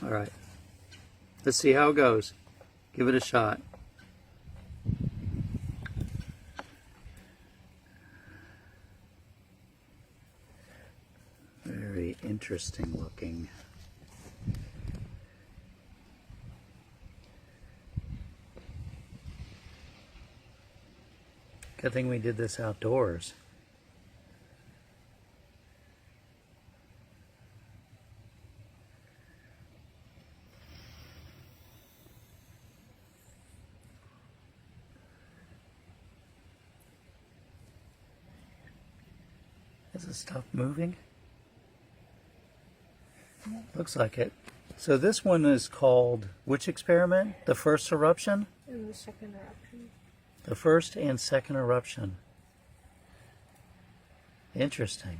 All right. Let's see how it goes. Give it a shot. Very interesting looking. Good thing we did this outdoors. Has it stopped moving? Looks like it. So this one is called which experiment? The first eruption? And the second eruption. The first and second eruption. Interesting.